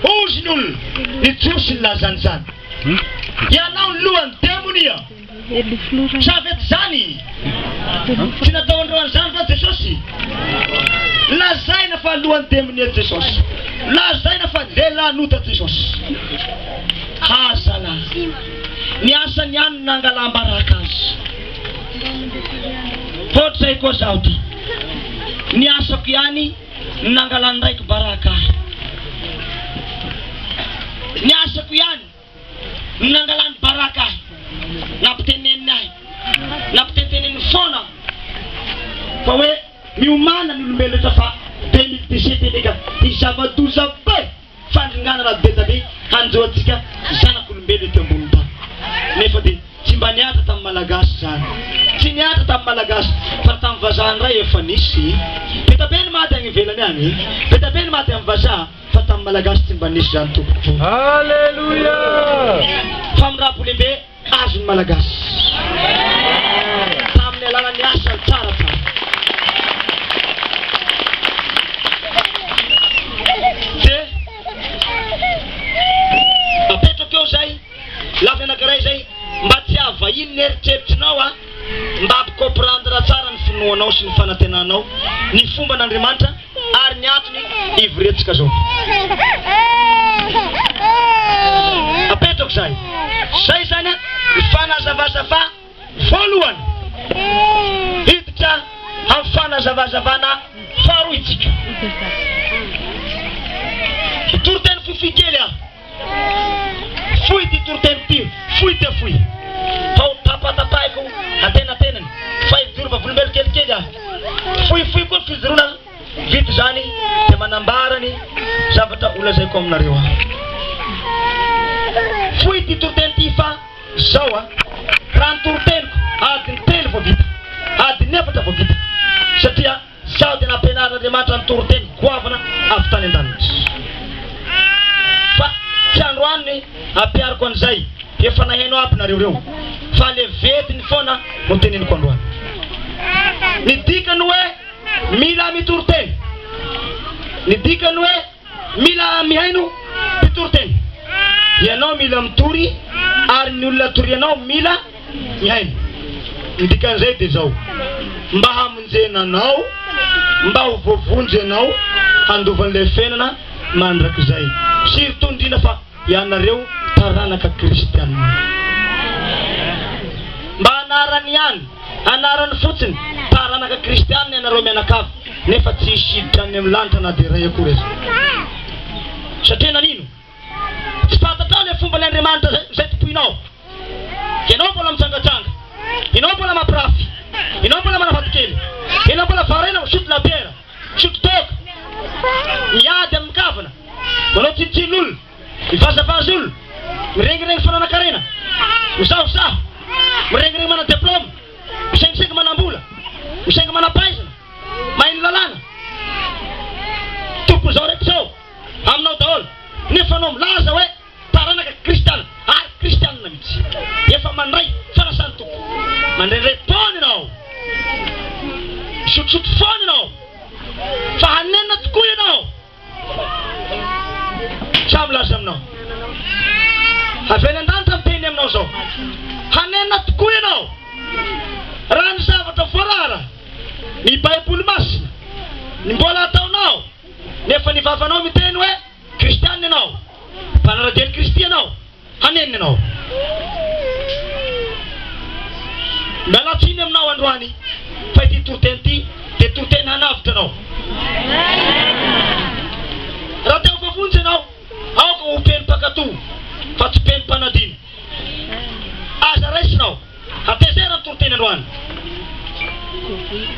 ozin'olona ny Jiosy ny lazan'izany. Ianao ny lohan'ny demonia. Savety zany. Tsy nataon'ireo an'izany fa Jesosy. Lazaina fa lohan'ny demonia Jesosy. Lazaina fa lehilahinota Jesosy. Hazala. Ny asany ihany nangalam-baraka azy. Ohatr'izay koa zaho ty. Ny asako ihany nangalan-draiko baraka ahy. Ny asako ihany nangalan baraka ahy. Nampiteneniny ahy. Nampiteneniny foana. Fa hoe miomana ny olombelona fa 2017 ndeka izava-doza be fandringanana be tabe hanjoantsika zanak'olombelona eto ambony tany. Nefa dia tsy mba niatra tamin'ny malagasy zany. Tsy niatra tamin'ny malagasy fa tamin'ny vazaha iray efa nisy. Betabe ny maty agny ivelany agny. Betabe ny maty amin'ny vazaha fa tamin'ny malagasy tsy mba nisy zany tompoko. Haleluya! Famirapo-lehibe azon'ny malagasy. Tamin'ny alalan'ny asany tsara tsara. Dia apetrako eo zay lavy anankiray zay mba tsy avahiny ny eritreritrinao a, mba ampicomprendre tsara ny finoanao sy ny fanantenanao ny fomba n'Andriamanitra ary ny antony ivoretsika zao. Apetrako zay. Zay zany ny fanazavazava voalohany hiditra amin'ny fanazavazavana faharoa itsika. Toroteny fohy kely aho. Fohy ty toroteny ty. Fohy ty fohy. Tao tapatapahiko antenatenany. Fa idorova volombelo kelikely aho. Fohy koa fizorona vito zany dia manambarany zavatra olazaiko aminareo aho. Fohy ty toroteny ty fa zao a. Raha ny toroteniko adiny 3 vao vita. Adiny 4 vao vita. Satria zaho dia nampianaran'Andriamanitra ny toroteny goavana avy tany an-danitra. Fa tsy androany ampiariko an'izay efa nahaino aby nareo reo fa le vetiny foana no teneniko androany. Ny dikany hoe mila mitoroteny. Ny dikany hoe mila mihaino mitoroteny. Ianao mila mitory ary ny olona torianao mila mihaino. Ny dikan'izay dia zao. Mba hamonjenanao, mba ho voavonjenao handovan'ilay fiainana mandrakizay. Surtout indrindra fa ianareo taranaka kristianina. Mba anarany ihany, anarany fotsiny taranaka kristianina ianareo mianakavy nefa tsy hisiditra any amin'ny lanitra na dia iray akory azy. Satria nanino? Tsy fantatrao ilay fomba l'Andriamanitra zay topoinao. Ianao mbola mitsangatsanga. Ianao mbola mampirafy. Ianao mbola manafaty-kely. Ianao mbola varena misotro labiera, misotro toaka. Miady amin'ny kavana. Manao tsitsin'olona, mivazavaza olona, mirengirengy fananan-karena, misahosaho, mirengirengy mana diplôme, misengisengy manam-bola, misengy manam-pahaizana, maheno lalàna. Toko zao rehetra zao aminao daholo. Nefa anao milaza hoe taranaka kristiana ary kristianina mihitsy. Efa mandray fanasany toko. Mandrendray taona ianao. Misotrosotro foana ianao. Fa hanenina tokoa ianao. Samy laza aminao. Avela an-danitra miteny aminao zao. Hanenina tokoa ianao. Raha ny zavatra voarara ny baiboly masina ny mbola ataonao nefa ny vavanao miteny hoe kristianina ianao, mpanaradian'i Kristy ianao, hanenina ianao. Mialatsiny aminao androany fa ity toroteny ty dia toroteny hanavitra anao. Raha teo vavonjy ianao aoka ho peny mpakatoa fa tsy peny mpanadino. Aza raisinao atezera ny toroteny androany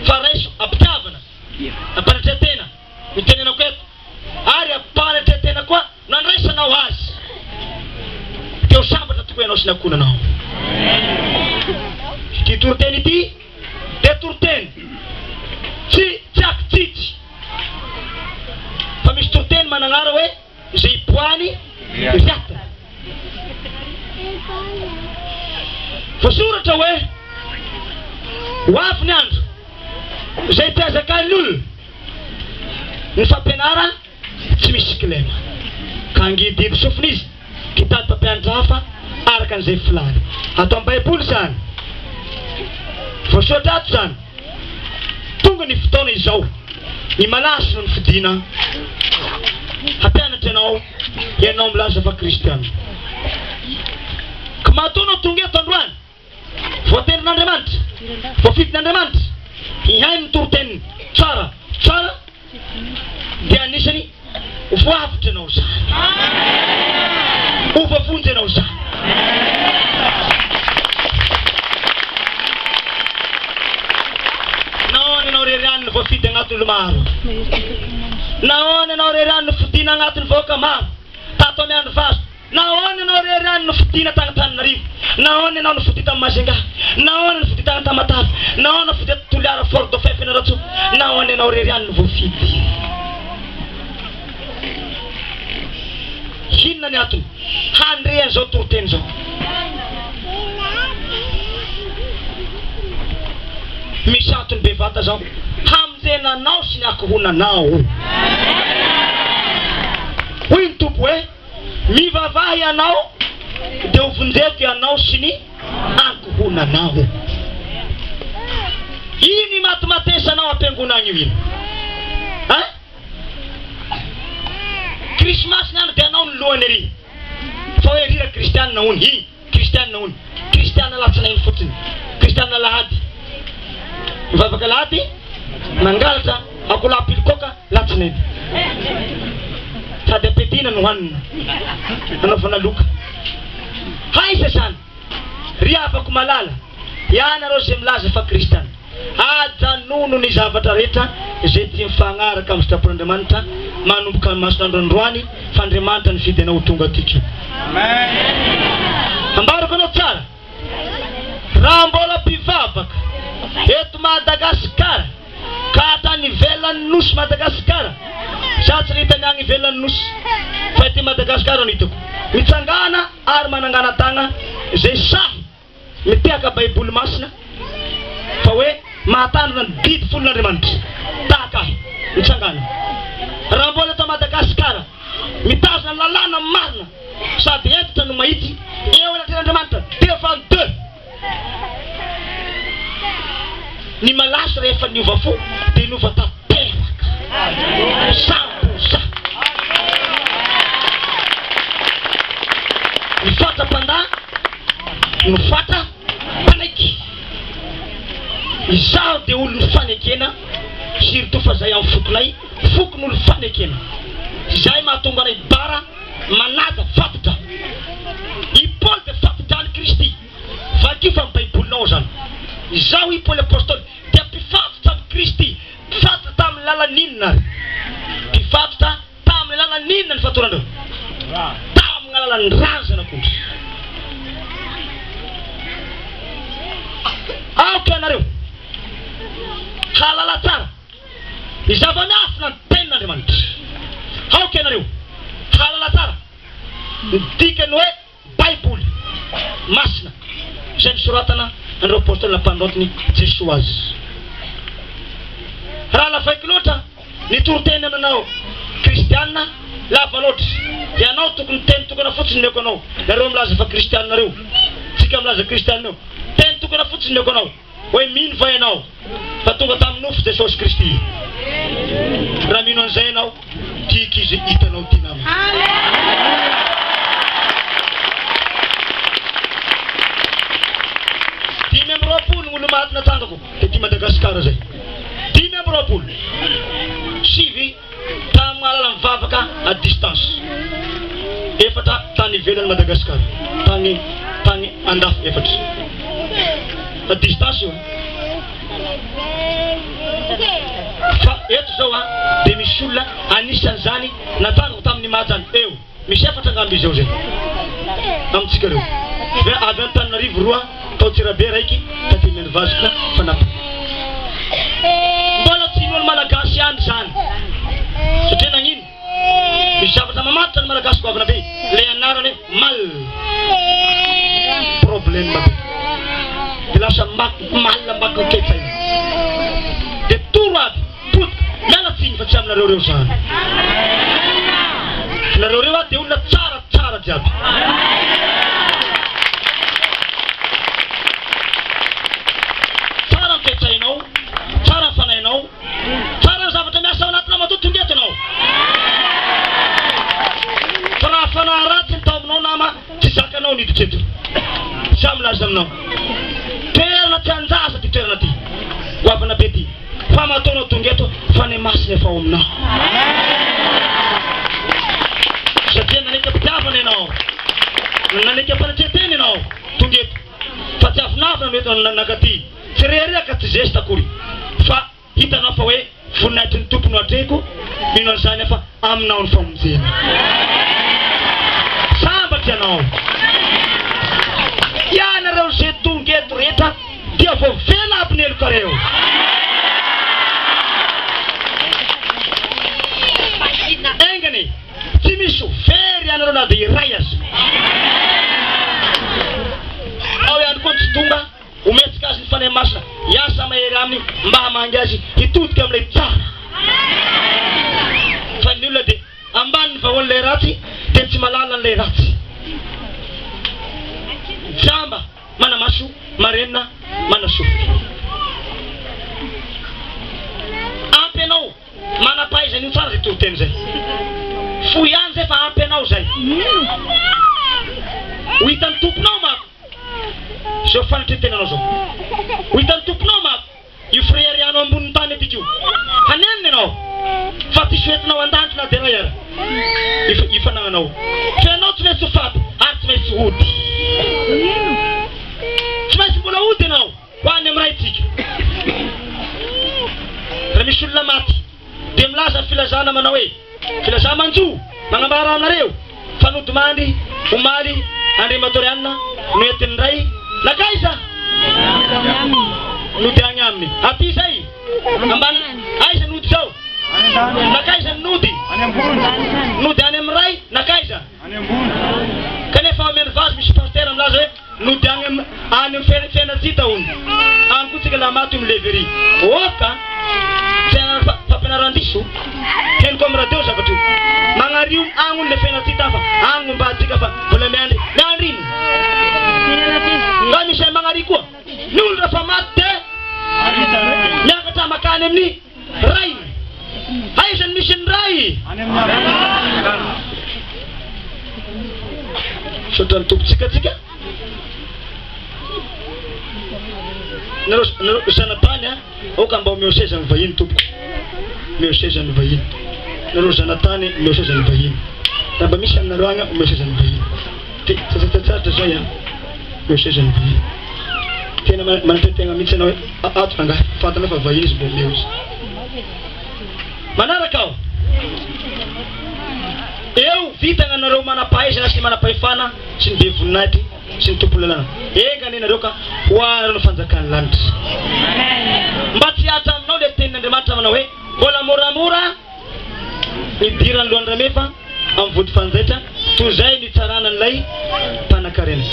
fa raiso ampitiavana ampanatretena mitenenako eto ary ampanatretena koa nandraisanao azy teo sambatra tokoa ianao sy nakonanao. Ity toroteny ity dia toroteny tsy akitsitsy fa misy toroteny managnara hoe izay ipoany riata. Voasoratra hoe ho avy ny andro izay tiazakany olona ny fampianara tsy misy kilema. kangidy sofinizy kitady mpampianatra hafa araka an'izay filany atao amin'ny baiboly zany voasoratra ato zany tonga ny fotoana izao ny malaso no ny fidina hampianatra ianao milaza fa kristiana ka matoana tonga eto androany voaterin'Andriamanitra voafidin'Andriamanitra hihainy ny toroteniny tsara dia anisany voavitra ianao zany ovavonjy ianao zany nahoana ianao rerian'ny voafidy agnatiny maro nahoana ianao rerian'ny fidina agnatiny vahoaka maro tato amin'ny andro vazo nahoana ianao rerian'ny fidina tagnatananarivo nahoana ianao ny fidita amin'ny Masenga nahoana ny fidita agny Tamatavy nahoana fidita Toliara Fort Dauphin Fianarantsoa nahoana ianao rerian'ny voafidy inona ny atony handreany zao toroteny zao misy atony bevata zao hamonjenanao sy ny akohonanao hoy ny tompo hoe mivavaha ianao dia hovonjeko ianao sy ny akohonanao iny matimatesanao ampiangonana io ino Krismasy ny andro dia anao ny lohany ery fa hoe rira kristianina hony kristianina latsinainy fotsiny kristianina lahady mivavaka lahady mangalatra akolapilikoka latsinainy sady ampiadina no hanina anaovana loka haisa zany ry afako malala ianareo zay milaza fa kristiana ajanono ny zavatra rehetra zay tia mifagnaraka amin'ny sitrapon'Andriamanitra manomboka masoandro androany fa Andriamanitra ny fidy anao tonga atikio ambarako anao tsara raha mbola mpivavaka eto Madagasikara ka hatrany ivelan'ny nosy Madagasikara sa tsy hitany agny ivelan'ny nosy fa ety Madagasikara no hitako mitsangana ary manangana tagna zay sahy mitiaka baiboly masina fa hoe mahatandrina ny biby folon'Andriamanitra tahaka ahy mitsangana raha mbola eto Madagasikara mitazona lalàna marina sady hevitra no mahity eo anatin'Andriamanitra 2 fois 2 ny malasy rehefa niova fo dia niova tanteraka 100% ny fatra mpandà no fatra mpanaiky izaho dia olo ny fanekena surtout fa zay amin'ny fokonay fokon'olo fanekena zay mahatonga anay bara manaja fatitra i Paul dia fatidrany Kristy vakio fa amin'ny baibolinao zany izaho i Paul apôstoly dia mpifatotra amin'ny Kristy mpifatotra tamin'ny lalaninona mpifatotra tamin'ny lalaninona ny fatorandreo tamin'ny alalan'ny razana kontry aoka anareo halala tsara ny zava-miafina ny tenin'Andriamanitra aoka anareo halala tsara ny dikany hoe baiboly masina zay nisoratana andreo apôstoly nampanirotiny Jesoa azy raha lafaiky loatra ny toroteny aminao kristianina lava loatra ianao tokony teny tokana fotsiny nieko anao nareo milaza fa kristianinareo tsika milaza kristianinareo teny tokana fotsiny nieko anao hoe mino va ianao fa tonga tamin'ny nofo Jesosy Kristy raha mino an'izay ianao tiky izy hitanao ty namany dimy amby roapolo gn'olo maty natsangako dia ty Madagasikara zay dimy amby roapolo sivy tamin'ny alala mivavaka à distance efatra tany ivelan'ny Madagasikara tany andafy efatra à distance io fa eto zao dia misy olona anisan'izany natsangako tamin'ny maty zany eo misy efatra ngamby izy eo zay amintsika reo avy Antananarivo 2 tao Tsirabe raiky taty Menivasika fanampy mbola tsy inoany malagasy any zany satria nagnino misy zavatra mamatotra ny malagasy goavana be le anarany mal problème be dia lasa mal makaketsa iny dia toro aby potika miala tsiny fa tsy aminareo reo zany nareo reo dia jiaby. Tsara ny toetsainao, tsara ny fanainao, tsara ny zavatra miasa ao anatinao matotongeto ianao. Fa raha fanahy ratsy ny tao aminao nama, tsy zakanao niditreto. Sa milaza aminao. Toerana tsy anjasa ty toerana ty. Goavana be ty. Fa mataonao tongeto fa ny masina efa ao aminao. Satria nanika mpitiavana ianao. Nanika mpanatreteny ianao. Tongeto. Fa tsy afinavina mety nakaty. Tsy rereka tsy zesta akory. Fa hitanao fa hoe voninahitry ny tompony atreko. Mino an'izany fa aminao ny famonjena. Sambatra ianao. Ianareo zay tongeto rehetra dia voavela aby ny elokareo. Engany tsy misy very ianareo na dia iray azy. Ao ihany koa tsy tonga ometsika azy ny fanahy masina iasa mahery aminy mba hamangy azy hitodika amin'ilay tsara. Fa ny olona dia ambany ny vahoan'ilay ratsy dia tsy malala an'ilay ratsy. Jamba mana maso, marenina, mana sofy. Ampy anao manam-pahaizana io tsara zay toriteny zay. Fo ihany zay fa ampy anao zay. Ho hitan'ny tomponao mako. Zao fanatretenanao zao. Ho hitan'ny tomponao mako. Io frère anao ambonin'ny tany etiky io. Haneniny anao. Fa ty soetinao an-danitra na dia ray ara. Ifanagnanao. Fa anao tsy maintsy faty ary tsy maintsy hody. Tsy maintsy mbola hody ianao ho any amin'ny raytsika. Raha misy olona maty dia milaza filazana manao hoe filazana manjo magnambara anareo fanody mandy omaly andriamatorianina noentin'ny ray nakaiza nody agny aminy aty zay ambany aiza nody zao nakaiza ny nody nody any amin'ny ray nakaiza kanefa ameny vazy misy pasteur milaza hoe nody any amin'ny fiainajita ony any koa tsika laha maty io milevery oka fampianaran-diso henoko amin'ny radio zavatra io magnario agny le fiainajita fa agny mba atsika fa mbola miandry ino raha misy ay magnary koa ny olo raha fa maty de miakatra makany amin'ny ray aizany misy ny ray sotra ny tompontsikatsika nareo zanatany oka mba omeo seza ny vahiny tompoko omeo seza ny vahiny nareo zanatany omeo seza ny vahiny raha mba misy aminareo agny omeo seza ny vahiny tsatsatsaratra zao ihany omeo seza ny vahiny tena manatretegna mihitsy anao hoe ato rangahy fantanao fa vahiny izy mba omeo izy manaraka ao eo vitagna anareo manam-pahaizana sy manam-pahefana sy ny be voninahitry sy ny tompony lalàna engany anareo ka hoanareo ny fanjakany lanitra mba tsy hatra aminao le tenin'Andriamanitra manao hoe mbola moramora idirany lohandramefa amin'ny vody fanjaitra toy zay nitsarana an'ilay mpanan-karena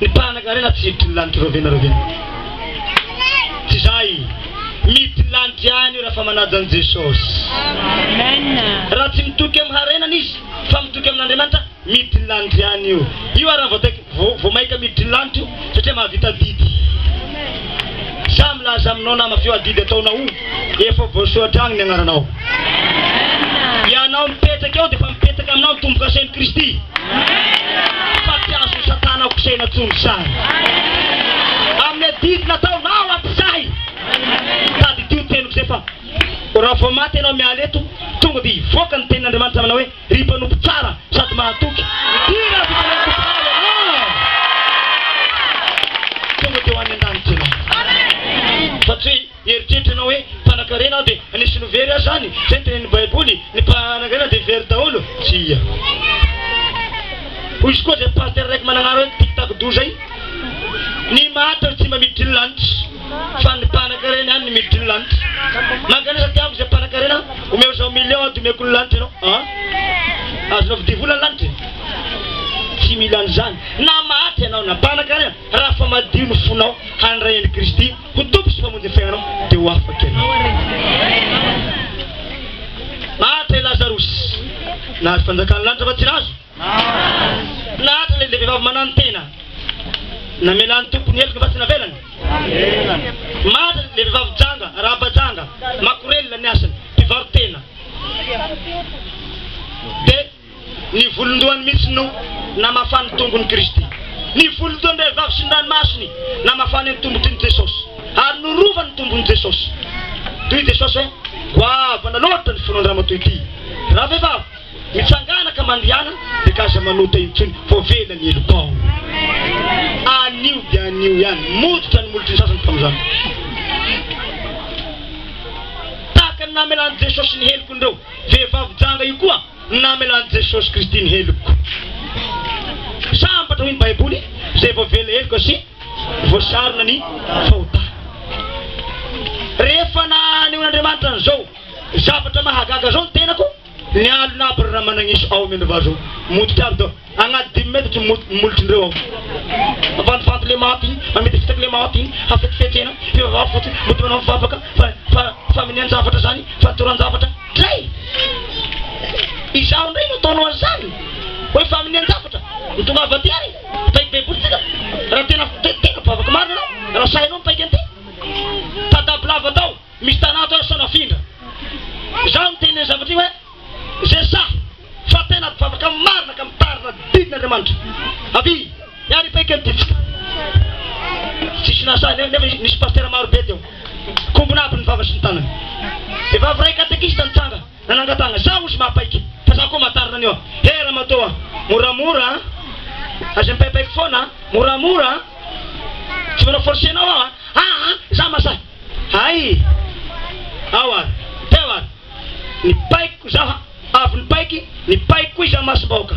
ny mpanan-karena tsy hiditry ny lanitra rovena tsy zay mity lanitra ihany io raha fa manaja an' Jesosy raha tsy mitoky amin'ny harenana izy fa mitoky amin'Andriamanitra mity lanitra ihany io araha vao maika miditry ny lanitra io satria mahavita didy sa milaza aminao nama feo adidy ataonao efa voasoatra agny ny agnaranao ianao mipetraka eo dia fa mipetraka aminao mitomboka sain'i Kristy fa tsy azo satana kosaina tsony sary amin'ny didy nataonao ampisahy tady tio teniko zay fa raha vao maty ianao miala eto tonga dia ivoaka ny tenin'Andriamanitra manao hoe ry mpanompo tsara sady mahatoky idira tonga dia ho any an-danitra ianao fa tsy hoe eritreritra anao hoe mpanan-karena dia anisy no very azy zany zay ny tenen'ny baiboly ny mpanan-karena dia very daholo tsia hoy izy koa zay pasteur raiky managnara hoe tiktakodo zay ny mahatra tsy mba miditry ny lanitra fa ny mpanan-karena ihany ny miditry ny lanitra manganesa tiako zay mpanan-karena omeo zao million ady omeko ny lanitra ianao azonao vidivolany lanitra tsy mila an'izany na mahatra ianao na mpanan-karena raha fa madio ny fonao handray an'i Kristy ho tompo sy mpamonjy ny fiaignanao dia ho afaka ianao mahatra i Lazarosy nahazo fanjakany lanitra fa tsy nazo le vehivavy manantena na melany tompony helika fa tsy navelany. Matra le vehivavy janga, araba-janga, makorelina ny asany, mpivarotena. De ny volondohany mihitsy no namafany tongony Kristy. Ny volondohany vehivavy sy ny ranomasiny namafany ny tombotry Jesosy. Ary norovany tombony Jesosy. Toy Jesosy hoe goavana loatra ny fonondramatoy ity. Raha vehivavy mitsangana ka mandiana de kaza manota intsony vao velany elopao. Anio de anio ihany modotra ny molotry ny sasany mpamizany. Taka ny namelany Jesosy ny heliko ndreo vehivavy janga io koa namelany Jesosy Kristy ny heliko. Sambatra hoy ny Baiboly zay vao vela heliko sy voasarona ny fahotana. Rehefa nanehoan'Andriamanitra an'izao zavatra mahagaga zao ny tenako ny alina aby raha managniso ao amendrova zao mototra aby dao agnaty 10 metatra molotry ndreo ao avandivandy le maty igny mamety fitaky le maty igny afetifetena fivavavy fotsiny mety manao mivavaka fa minian-javatra zany fa toran-javatra dray izaho ndray no ataonao an'izany hoe fa minian-javatra mitonga avaty ary paiky baiboly tsika raha tena mivavaka marina anao raha sahinao mipaiky an'ity tadabolava tao misy tanato hoe sanafindra zaho miteny ny zavatra io hoe zay sa fa tena mivavaka marina ka mitarina didin'Andriamanitra avy iary paiky an'ity tsisy nasa nefa nisy pasteur maro be teo kombona aby ny vava sy ny tanany vehivavy ray katekista nitsanga nanangatanga zaho osy mahapaiky fa zaho koa matarina anio hera matoa moramora aza mipaipaiky foana moramora tsy manao forcenao ao za masahy ay ao ary teo ary ny paiko zaho avy ny paiky ny paiky koa izaho masom-bahoaka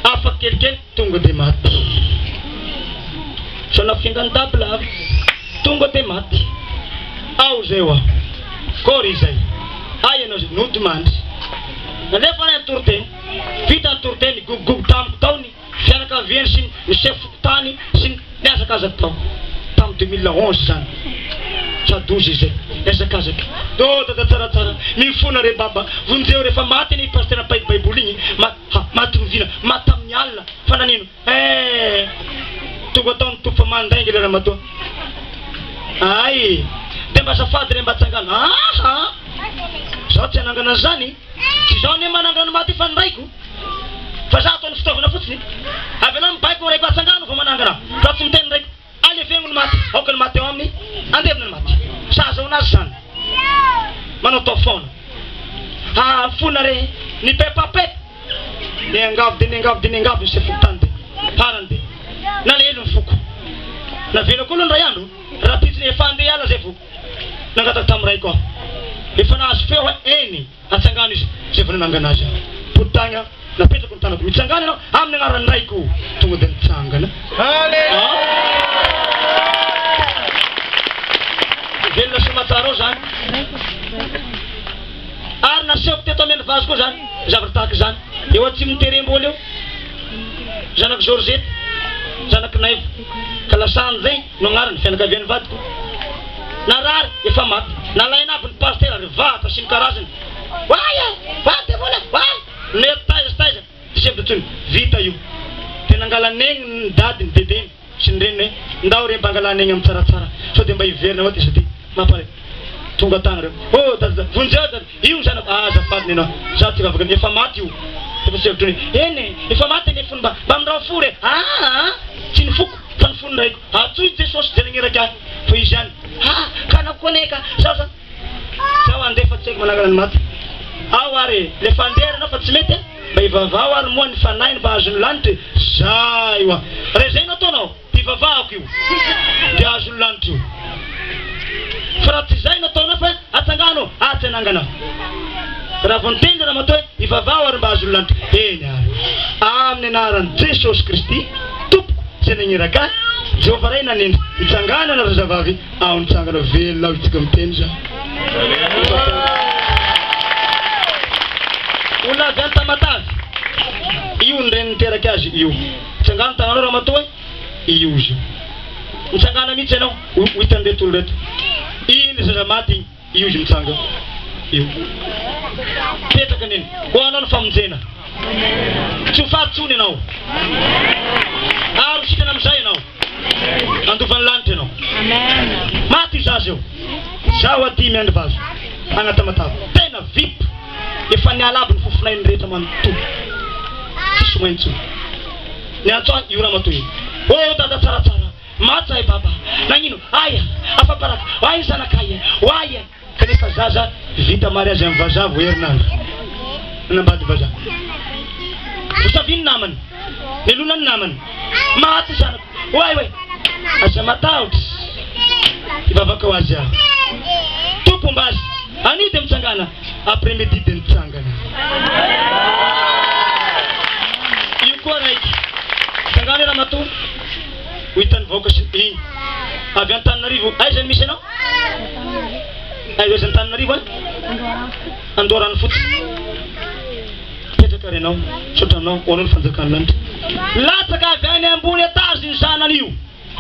afaky kelikely tonga de maty sona fingany table avy tonga de maty ao zay ao kory zay ay ianao zay nodimandry nalefa ny antoroteny vita antoroteny gogogo tamiko tao ny fianakaviany sy ny chefoko tany sy ny azakazaky tao tamy 2011 zany sa 12 zay azakazaky da tsaratsara mifona re baba vonjeo rehefa maty ny pasteur paiky baiboly igny maty rovina maty amin'ny alina fa nanino tonga ataony tompo mandaingy lera matoa ay de mba safady re mba tsangana zaho tsy anangana zany tsy zaho ne manangana maty fa niraiko fa zaho ataony fitaovana fotsiny avy anao mibaiko raiko atsangano fa manangana fa tsy miteny raiko alefegno ny maty aoka ny maty eo aminy andevina ny maty saza azy zany manao tao foana fona re ny pepapepa ny angavo de ny angavo de ny angavo ny sefoko tany de parany de nalehelo ny foko navela koa aloha ny ray andro raha pitsiny efa andeha ala zay foko nangataka tamy raiko aho efa nahazo feo hoe eny atsangano izy zay fa nanangana azy potagna napetrako ny tanako mitsangana ianao amin'ny agnarany raiko tonga de nitsangana velona sy matsara ao zany ary nasehoko teto ameny vazy koa zany zavatra tahaka zany eo atsimo terem-boly eo zanaky Georgette zanaky Naivo kalasany zay no agnarany fianakaviany vadiko narary efa maty nalaina aby ny pasteur ary vata sy ny karazany waya vata vola waya netaiza chef de tune vita io tena angalanegny ny dadiny dedeny sy ny reniny hoe ndao re mba angalanegny amin'ny tsaratsara sao de mba hiverina avao ty sady mampare tonga tagna reo dada vonjeo dada io zanako azafadiny anao zaho tsy afaka efa maty io efa chef de tune eny efa maty eny fony mba mindrao fory tsy ny foko fa ny fony raiko atsoy Jesosy janagneraka ahy fa izy any kanakoneka zaho andefa tsy haiko manangana ny maty ao ary lefa andera anao fa tsy mety mba hivavao ary moa ny fanainy mba azony lanitra zay io re zay nataonao hivavahako io de azony lanitra io fa raha tsy zay nataonao fa atsangano tsy anangana raha vontendry raha matoa hoe hivavao ary mba azony lanitra eny ary amin'ny anarany Jesosy Kristy tompoko tsy naniraka Jehova ray nanendry mitsangana na razavavy ao nitsangana velona ao itsika miteny za olona avy any Tamatavy io ny reniny teraka azy io mitsangana tagnanao raha matoa hoe io izy mitsangana mihitsy ianao hitandeto olo reto iny zaza maty io izy mitsanga io petraka neny ho anao ny famonjena Tsy ho fahatsony ianao. Aro sitrana amin'izay ianao. Andovan'ny lanitra ianao. Maty zaza eo. Zaho adimy andro vazo. Agnatamatavo. Tena vip. Efa niala aby ny fofinainy rehetra manontolo. Tsisy maintsy. Niantsoa io ramatoa io. Oh dada tsaratsara. Maty zahay baba. Nagnino? Aya. Afaparaka. Aya zanakay. Aya. Kanefa zaza vita mariazy amin'ny vazavo herinandro. Nambady vazavo. Usaviny namany. Nelonany namany. Maty zanako. Way. Asa matahotra. Ivavaka ho azy aho. Tompom-bazy. Anio mitsangana. Après-midi dia mitsangana. Io koa raiky. Tsangana ramatoa. Hitany vaoka igny. Avy Antananarivo. Aiza misy anao? Aiza Antananarivo? Andorano fotsy. Petraka renao. Sotranao. Hoanao ny fanjakan'ny lanitra. Latsaka avy any ambony etazy ny zanan'io.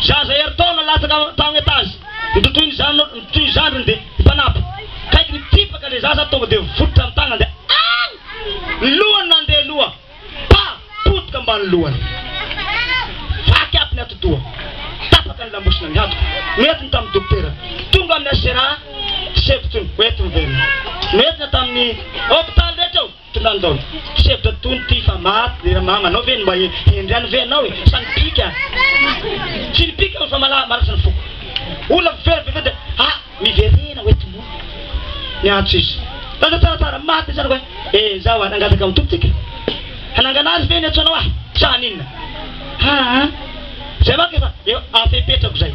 Zaza heritaona latsaka tagny etazy. Nitotoy ny zanany dia mpanapy. Kaiky nitipaka le zaza tonga dia vototra amin'ny tagnany dia lohany nandeha loha. Potika ambany lohany. Vaky aby ny atodoha. Tapaka ny lambosina ny atoko. Noentiny tamin'ny dokotera. Tonga amin'ny asera sevitra hoentiny verina. Noentina tamin'ny hôpitaly rehetra eo. Tondany daolo. Sevitra tony ty fa maty. Mama anao ve mba hendriany ve anao e. Sa nipika. Tsy nipika fa marasa ny foko. Olona miverivety dia miverena hoentiny. Niantso izy. Tanda tsaratsara maty zanako e. Zaho anangataka amin'ny tompotsika. Hanangana azy ve ny atsoanao sa ninona? Zay maka efa afepetrako zay.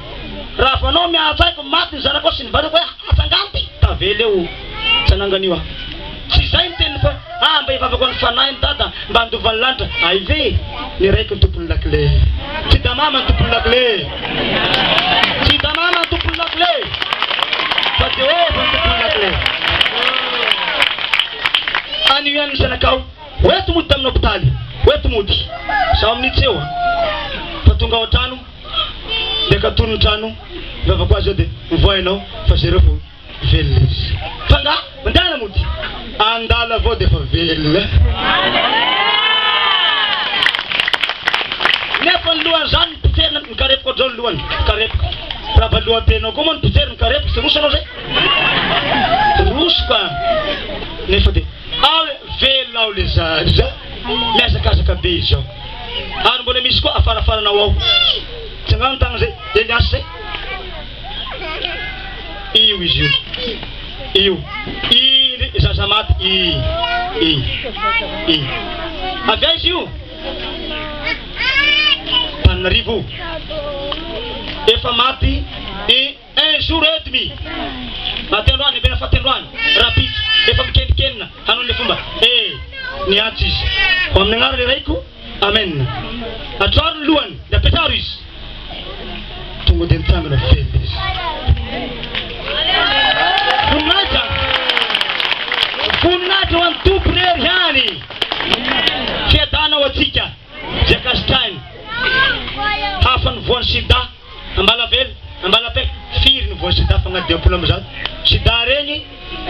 Raha fa anao miantsaiko maty ny zanako sy ny vadako hoe atsanganty. Tavela eo tsy ananganio Tsy zay ny teniny fa mba ivavako ny fanahy ny dada mba andovan'ny lanitra. Ay ve ny raiky ny tompon'ny lakle. Tsy tamama ny tompon'ny lakle. Tsy tamama ny tompon'ny lakle. Fa Jehovah ny tompon'ny lakle. Anio ihany ny zanakao. Hoeto mody tamin'ny hôpitaly. Hoeto mody. Zaho amin'ity eo. Fa tonga ao trano. Dia ka tony trano. Vavako azy eo dia mivoainao fa zay reo fo velona izy. Fa nga mandana mody. Andala avao dia fa velona. Nefa ny lohany zany piterina ny karepoko zao ny lohany. Karepoko. Raha ba lohabenao koa moa ny piterina ny karepoko. Sy roso anao zay. Roso ka. Nefa dia velona ao le zaza. Miazakazaka be izy ao. Ary mbola misy koa afarafaranao ao. Tsy angano tagna zay. Eliasy zay. Io izy io. Io. Zaza maty. Avy aizy io. Tananarivo. Efa maty 1 jour et demi. Maty androany, bena faty androany. Rapide. Efa mikenikena. Hanao le fomba. Niantso izy. Ho amin'ny agnarany raiko. Amen. Atroaro ny lohany. Dia apetaro izy. Tonga dia nitsangana velona izy. Voninahitra. Voninahitra ho an'ny tompo rery ihany. Fiadana ho atsika. Jakasitrainy. Hafa ny voan'ny sida. Ambalavelo. Ambalapelo. Firy ny voan'ny sida fa agnaty 20 am'izany. Sida regny.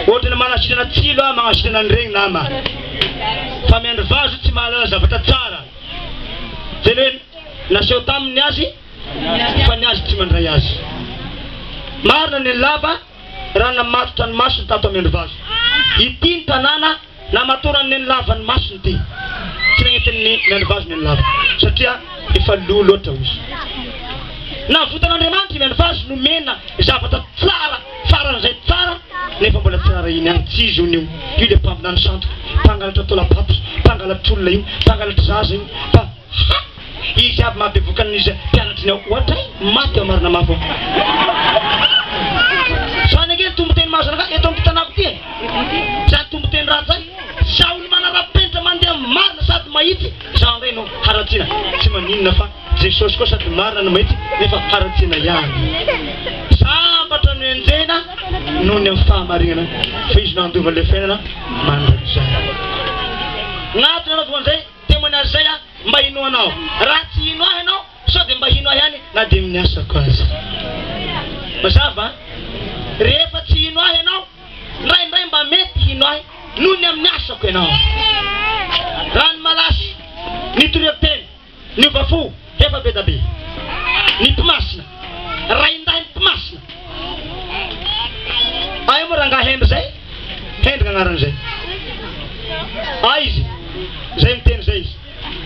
Ohatra na manasitrana tsilo magnasitrana ny regny nama. Fa miandry vazo tsy mahalala zavatra tsara. Zay hoe naseho taminy azy fa ny azy tsy mandray azy. Marina ny lava raha namatotra ny masony tato amiandry vazo. Ity ny tanàna namatorany ny lava ny masony ty. Tsy nagnetiny miandry vazo ny lava. Satria efa lo loatra izy. Na votan'Andriamanitra miandry vazo nomena zavatra tsara faran'izay tsara nefa mbola tsara iny agny tsy izy io. Io le mpaminany santo. Mpangalatra tolapato, mpangalatra olona io, mpangalatra zaza io. Izy aby mahabevokan'izy mpianatriny ao. Ohatray maty ao marina mafy ao. Zany ake tomboteny mazana ka eto amin'ny tanako ty e. Zany tomboteny ratsy zany. Za olo manara-penitra mandeha marina sady mahitsy. Za ndray no haratsiana. Tsy maninona fa Jesosy koa sady marina no mahitsy nefa haratsiana ihany. Sambatra no enjena noho ny amin'ny fahamarinana. Fa izy no andova le fiainana mandrakizay. Gnatony anao voan'izay témoignage zay mba hino anao. Raha tsy hino ahy anao sao dia mba hino ahy ihany na dia miasako azy. Mazava rehefa tsy hino ahy anao ndraindray mba mety hino ahy noho ny amin'ny asako ianao. Raha ny malasy fo efa be da be ny mpimasina raindahy ny mpimasina ayo mo ranga hemby zay hendrika agnaran'izay izy zay miteny zay izy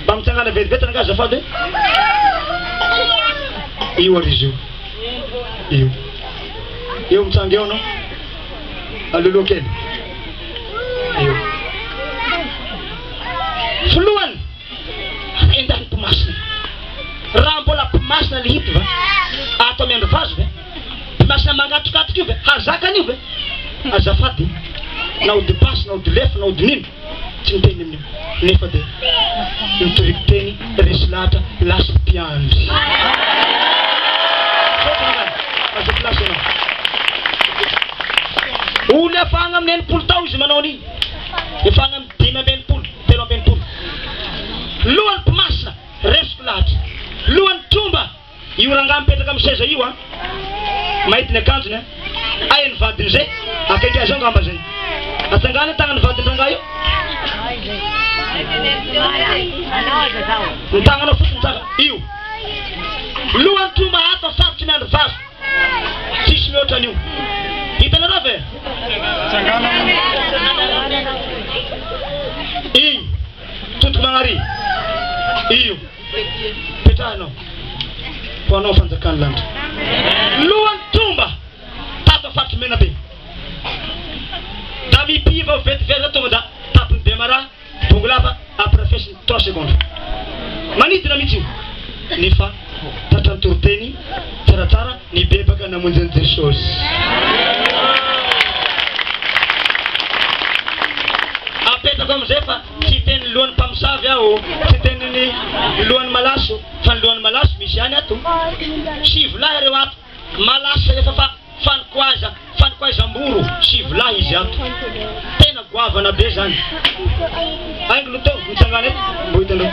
mba mitsangana vetivety ranga azafady io ary izy io mitsanga eo anao alolo kely io voalohany raindahy ny mpimasina raha mbola mpimasina le hity va atao miandro vazo ve mpimasina mangatrokatoka io ve hazakany io ve azafady na ody pasy na ody lefa na ody nino tsy miteny amin'io nefa de mitoriky teny resy lahatra lasa mpiandry azo plasy anao olo efa agny amin'ny enimpolo tao izy manao an'iny efa agny amin'ny 5 amby enimpolo 3 amby enimpolo lohany mpimasina resiko lahatra lohany tromba io ranga mipetraka amin'ny seza io a mahitiny akanjony aia ny vadiny zay akaiky azy ao ngamba zay atsangany tagnany vadiny ranga io ny tagnanao fotsiny tsaka io lohany tromba ato afarotry miandro vazo tsisy mihoatra an'io hitanareo ve io totoky magnary io petrahanao ho anao fanjakany lanitra lohany tromba tato afarotry mena be da mipiva vetivety tonga da tapiny demara bongo lava après fesiny 3 secondes manidina mihitsy io nefa tatra nitoroteny tsaratsara ny bebaka namonjany Jesosy apetako amizay fa tsy teny lohan'ny mpamosavy aho tsy teny ny lohan'ny malaso fa ny lohan'ny malaso misy any ato sivolahy reo ato malaso efa fa fanikoaiza mboro sivolahy izy ato tena goavana be zany aingo lotao mitsangana eto mbo hitandreo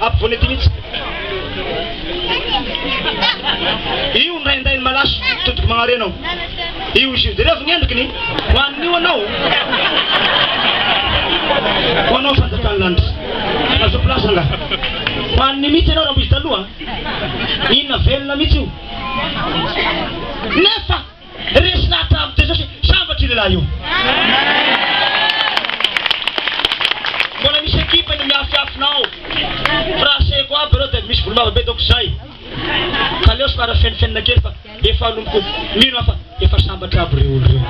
ampivony ety mihitsy io nraindainy malaso totoky magnary anao io izy io de rehefa gnendrikiny hoan'io anao hoanao fanjakany lanitra azo plasy anga hoan'ny mihitsy anao raha mbo izy taloha inona velona mihitsy io nefa resy lahatra aby Jesosy sambatry lehilahy io mbola misy ekipany miafiafinao français ko aby reo de misy volomava be doko zay ka leo somara fenifenina kely fa efa alomboko mino afa efa sambatra aby reo olo reo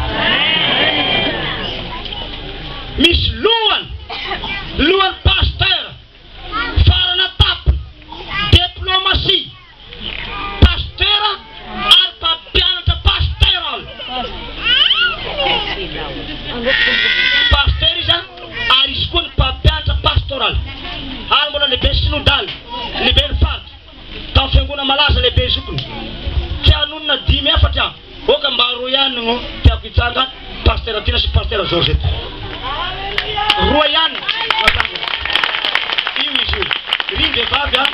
misy lohany pasteur farana tapony diplomatie pasteur ary mpampianatra pastoral pasteur izy ary izy koa ny mpampianatra pastoral ary mbola lehibe synodaly lehibe ny faritra tamin'ny fiangona malaza lehibe zokony tsy anonona 5 efatra oka mba roa ihany no tiako hitsanga pasteur Tina sy pasteur George eto roa ihany io izy io riny vehivavy a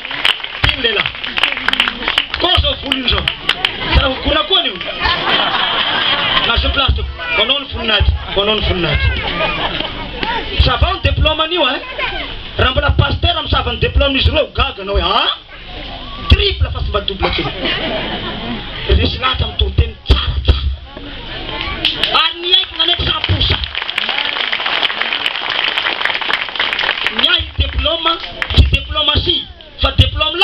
tiny lehilahy koa zao volony zao sara hokona koa an'io nazo plasy toko manao ny voninahitra sava ny diplôme an'io raha mbola pasteur misava ny diplôme izy reo gaga anao hoe triple fa tsy mba double kely resy lahatra mitoroteny tsaratsara ary ny aiky naneky 100% miahy diplôme tsy diplomatie fa diplôme